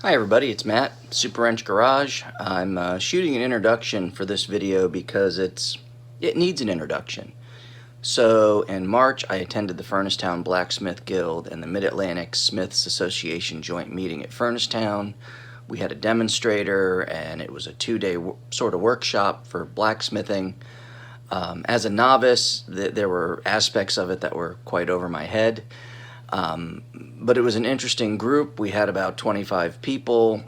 Hi everybody, it's Matt, Super Wrench Garage. I'm shooting an introduction for this video because it needs an introduction. So in March I attended the Furnacetown Blacksmith Guild and the Mid-Atlantic Smiths Association joint meeting at Furnacetown. We had a demonstrator and it was a 2-day sort of workshop for blacksmithing. As a novice, there were aspects of it that were quite over my head. But it was an interesting group. We had about 25 people.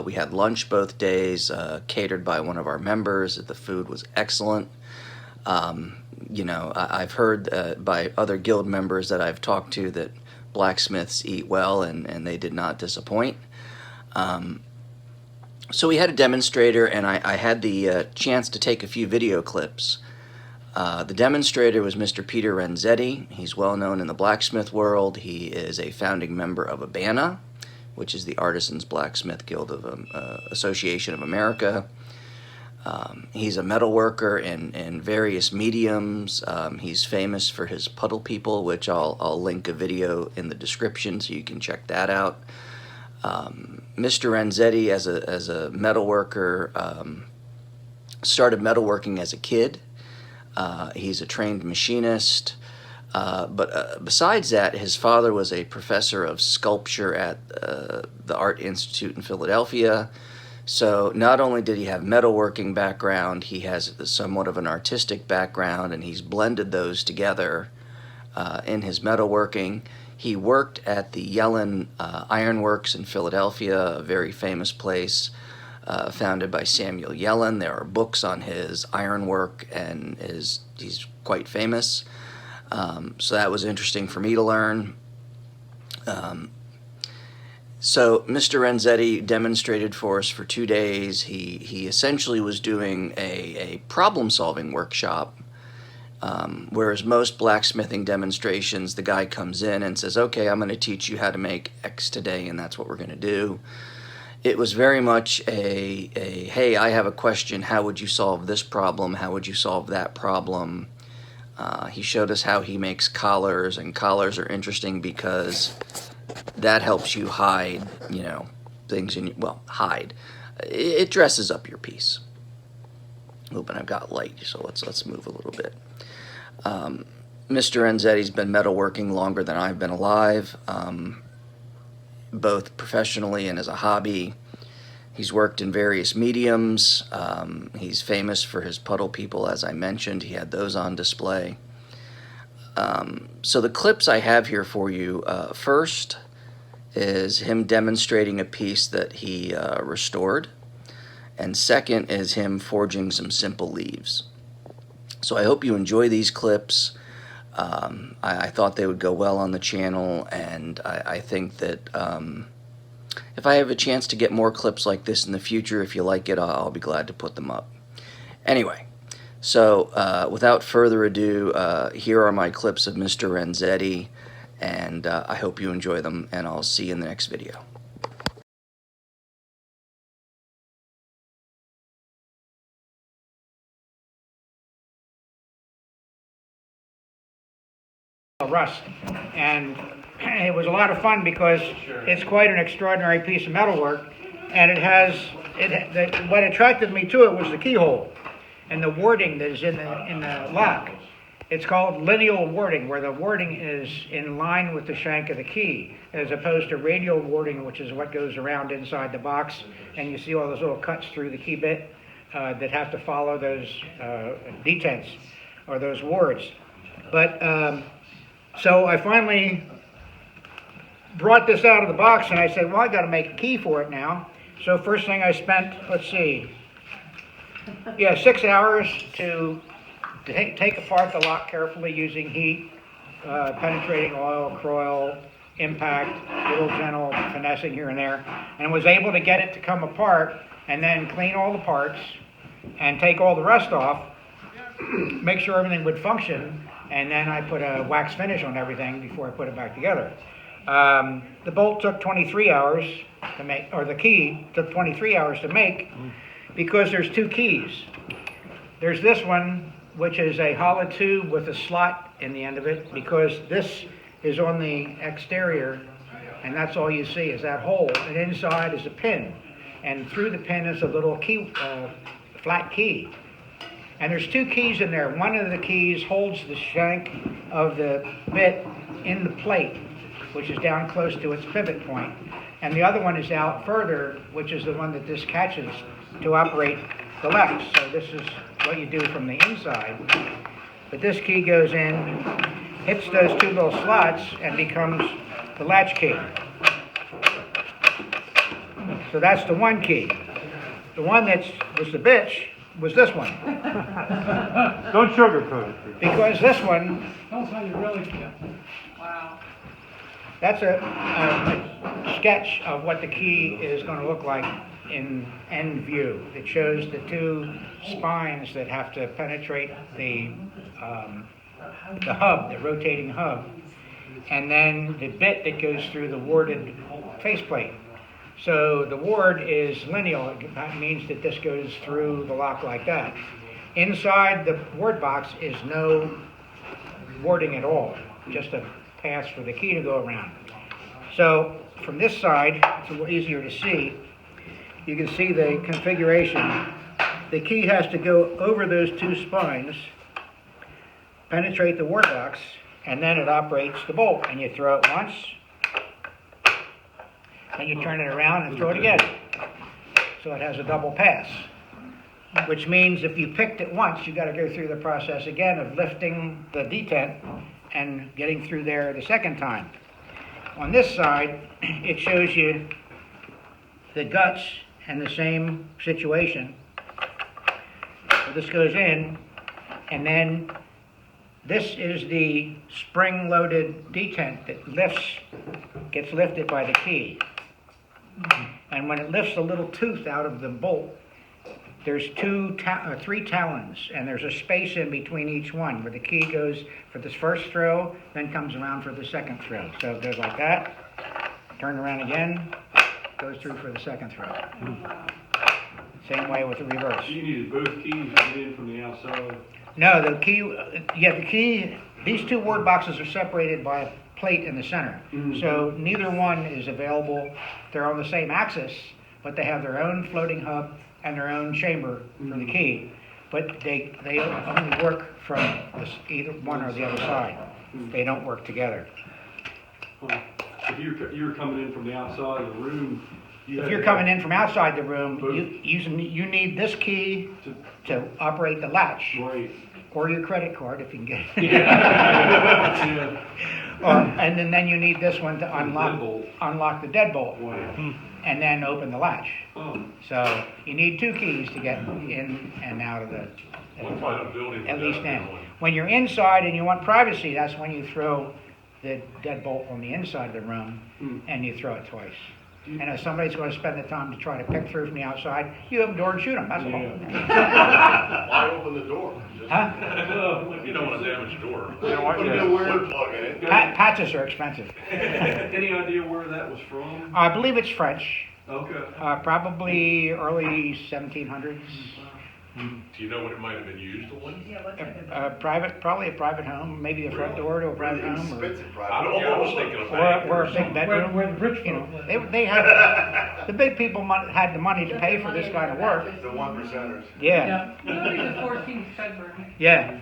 We had lunch both days, catered by one of our members. The food was excellent. I've heard by other guild members that I've talked to that blacksmiths eat well, and they did not disappoint. So we had a demonstrator, and I had the chance to take a few video clips. The demonstrator was Mr. Peter Renzetti. He's well known in the blacksmith world. He is a founding member of ABANA, which is the Artisans Blacksmith Guild of Association of America. He's a metal worker in various mediums. He's famous for his puddle people, which I'll link a video in the description so you can check that out. Mr. Renzetti, as a metal worker, started metalworking as a kid. He's a trained machinist, but besides that, his father was a professor of sculpture at the Art Institute in Philadelphia. So not only did he have metalworking background, he has somewhat of an artistic background, and he's blended those together in his metalworking. He worked at the Yellen Ironworks in Philadelphia, a very famous place. Founded by Samuel Yellen. There are books on his ironwork, and he's quite famous. So that was interesting for me to learn. So Mr. Renzetti demonstrated for us for 2 days. He essentially was doing a problem-solving workshop, whereas most blacksmithing demonstrations, the guy comes in and says, okay, I'm going to teach you how to make X today, and that's what we're going to do. It was very much hey, I have a question, how would you solve this problem, how would you solve that problem? He showed us how he makes collars, and collars are interesting because that helps you hide, things hide. It dresses up your piece. Oop, and I've got light, so let's move a little bit. Mr. Renzetti's been metalworking longer than I've been alive. Both professionally and as a hobby. He's worked in various mediums. He's famous for his puddle people, as I mentioned. He had those on display. So the clips I have here for you, first is him demonstrating a piece that he restored, and second is him forging some simple leaves. So I hope you enjoy these clips. I thought they would go well on the channel, and I think that if I have a chance to get more clips like this in the future, if you like it, I'll be glad to put them up. Anyway, so without further ado, here are my clips of Mr. Renzetti, and I hope you enjoy them, and I'll see you in the next video. Rust, and it was a lot of fun because it's quite an extraordinary piece of metalwork, and what attracted me to it was the keyhole and the warding that is in the lock. It's called lineal warding, where the warding is in line with the shank of the key, as opposed to radial warding, which is what goes around inside the box, and you see all those little cuts through the key bit that have to follow those detents or those wards. But so I finally brought this out of the box, and I said, well, I got to make a key for it now. So first thing I spent, 6 hours to take apart the lock carefully using heat, penetrating oil, croil, impact, little gentle finessing here and there, and was able to get it to come apart, and then clean all the parts and take all the rust off, make sure everything would function. And then I put a wax finish on everything before I put it back together. The bolt took 23 hours to make, or the key took 23 hours to make, because there's two keys. There's this one, which is a hollow tube with a slot in the end of it, because this is on the exterior and that's all you see is that hole, and inside is a pin, and through the pin is a little key, flat key. And there's two keys in there. One of the keys holds the shank of the bit in the plate, which is down close to its pivot point. And the other one is out further, which is the one that this catches to operate the latch. So this is what you do from the inside. But this key goes in, hits those two little slots, and becomes the latch key. So that's the one key. The one that was the bitch was this one. Don't sugarcoat it. Because this one, Tell us how you really feel. Wow. that's a sketch of what the key is going to look like in end view. It shows the two spines that have to penetrate the hub, the rotating hub, and then the bit that goes through the warded faceplate. So the ward is lineal. That means that this goes through the lock like that. Inside the ward box is no warding at all, just a pass for the key to go around. So from this side, it's a little easier to see. You can see the configuration. The key has to go over those two spines, penetrate the ward box, and then it operates the bolt. And you throw it once, then you turn it around and throw it again. So it has a double pass, which means if you picked it once, you got to go through the process again of lifting the detent and getting through there the second time. On this side, it shows you the guts and the same situation. So this goes in, and then this is the spring-loaded detent that gets lifted by the key. And when it lifts a little tooth out of the bolt, there's three talons, and there's a space in between each one where the key goes for this first throw, then comes around for the second throw. So it goes like that, turn around again, goes through for the second throw. Same way with the reverse. You needed both keys to get in from the outside. No, the key, these two ward boxes are separated by a plate in the center. Mm-hmm. So neither one is available. They're on the same axis, but they have their own floating hub and their own chamber for the key. But they only work from either one or the other side. They don't work together. If you were coming in from the outside of the room, If you're coming in from outside the room, you need this key to operate the latch, right. or your credit card if you can get it. Yeah. And then you need this one to unlock the deadbolt, Right. and then open the latch. Oh. So you need two keys to get in and out of the, at least in. When you're inside and you want privacy, that's when you throw the deadbolt on the inside of the room, and you throw it twice. And if somebody's going to spend the time to try to pick through from the outside, you open the door and shoot them. That's all. Why open the door? Huh? You don't want to damage the door. You know what? Put a wood plug in it. Patches are expensive. Any idea where that was from? I believe it's French. Okay. Probably early 1700s. Do you know what it might have been used on? Probably a private home, maybe a front door to a private home, Expensive private. I was thinking of or a big bedroom. Where the rich You know, folk live. they had the big people had the money to pay for this kind of work. The 1%ers. Yeah, Yeah. Maybe the 14th February. yeah.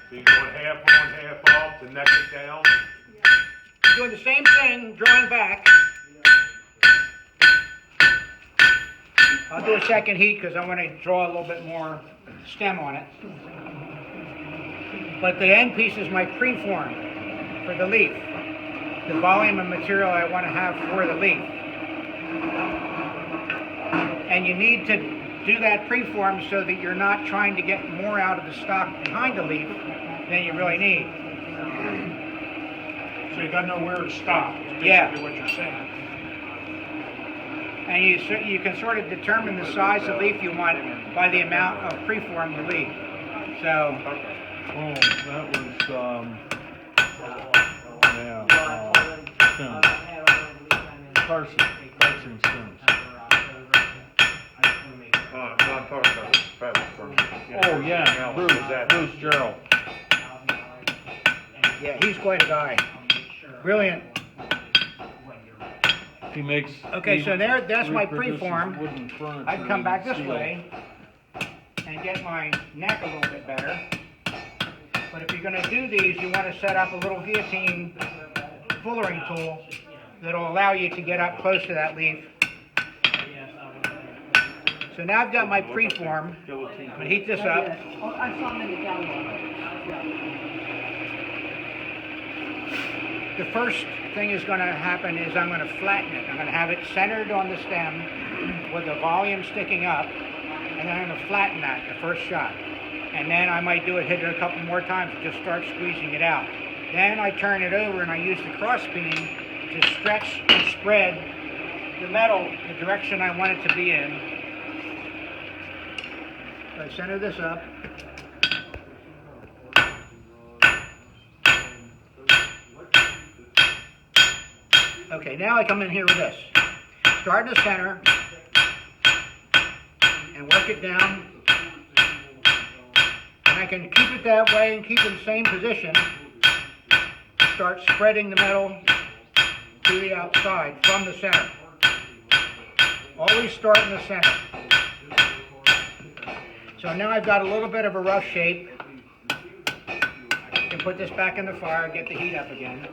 So you're going half on, half off to neck it down? Doing the same thing, drawing back. I'll do a second heat because I want to draw a little bit more stem on it. But the end piece is my preform for the leaf. The volume of material I want to have for the leaf. And you need to do that preform so that you're not trying to get more out of the stock behind the leaf than you really need. So you got nowhere to stop, is basically Yeah. what you're saying. And you can sort of determine the size of leaf you want by the amount of preform you leave. So, Oh, that was, Sims. Carson Sims. No, I'm talking about the fabric firm. Oh, yeah, Bruce Gerald. Yeah, he's quite a guy. Brilliant. He makes. Okay, so that's my reproduces preform. wooden furniture I'd come back and this steel. way and get my neck a little bit better. But if you're going to do these, you want to set up a little guillotine fullering tool that'll allow you to get up close to that leaf. So now I've got my preform. I'm going to heat this up. Oh, I saw him in the download. The first thing is going to happen is I'm going to flatten it. I'm going to have it centered on the stem with the volume sticking up, and then I'm going to flatten that the first shot. And then I might do it, hit it a couple more times, and just start squeezing it out. Then I turn it over and I use the cross beam to stretch and spread the metal the direction I want it to be in. So I center this up. Okay, now I come in here with this. Start in the center and work it down. And I can keep it that way and keep it in the same position. Start spreading the metal to the outside from the center. Always start in the center. So now I've got a little bit of a rough shape. I can put this back in the fire and get the heat up again.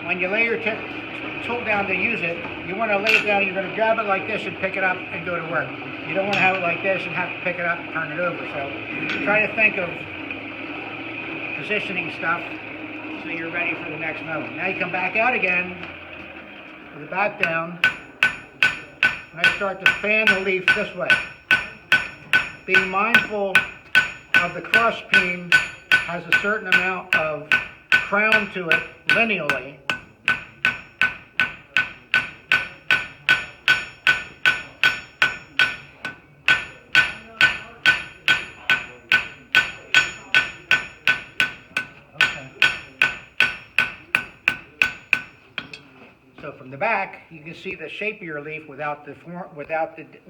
When you lay your tool down to use it, you want to lay it down, you're going to grab it like this and pick it up and go to work. You don't want to have it like this and have to pick it up and turn it over. So try to think of positioning stuff so you're ready for the next moment. Now you come back out again with the back down, and I start to fan the leaf this way. Being mindful of the cross peen has a certain amount of crown to it lineally. So from the back, you can see the shape of your leaf without the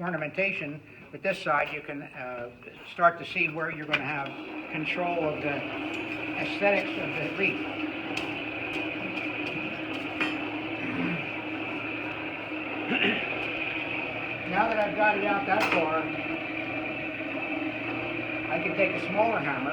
ornamentation. But this side, you can start to see where you're going to have control of the aesthetics of the leaf. Now that I've got it out that far, I can take a smaller hammer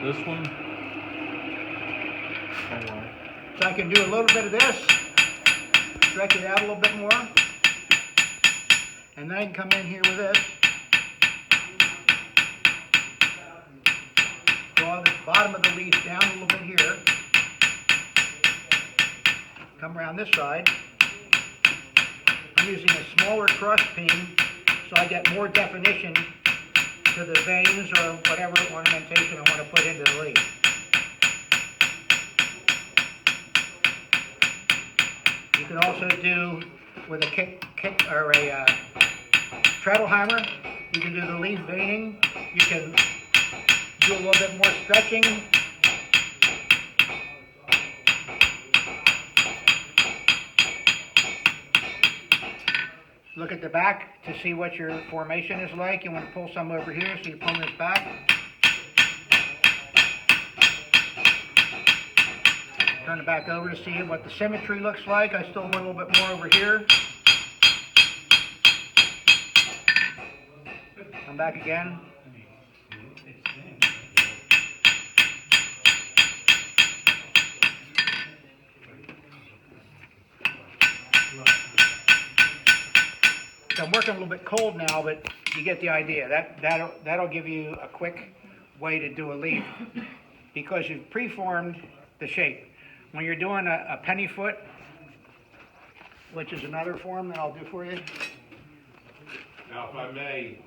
This one? Oh, wow. so I can do a little bit of this, stretch it out a little bit more, and then I can come in here with this, draw the bottom of the leaf down a little bit here, come around this side. I'm using a smaller cross peen so I get more definition to the veins or whatever ornamentation I want to put into the leaf. You can also do with a kick or a treadle hammer. You can do the leaf veining. You can do a little bit more stretching. Look at the back to see what your formation is like. You want to pull some over here, so you pull this back. Turn it back over to see what the symmetry looks like. I still want a little bit more over here. Come back again. I'm working a little bit cold now, but you get the idea. That'll give you a quick way to do a leaf because you've preformed the shape. When you're doing a penny foot, which is another form that I'll do for you. Now, if I may,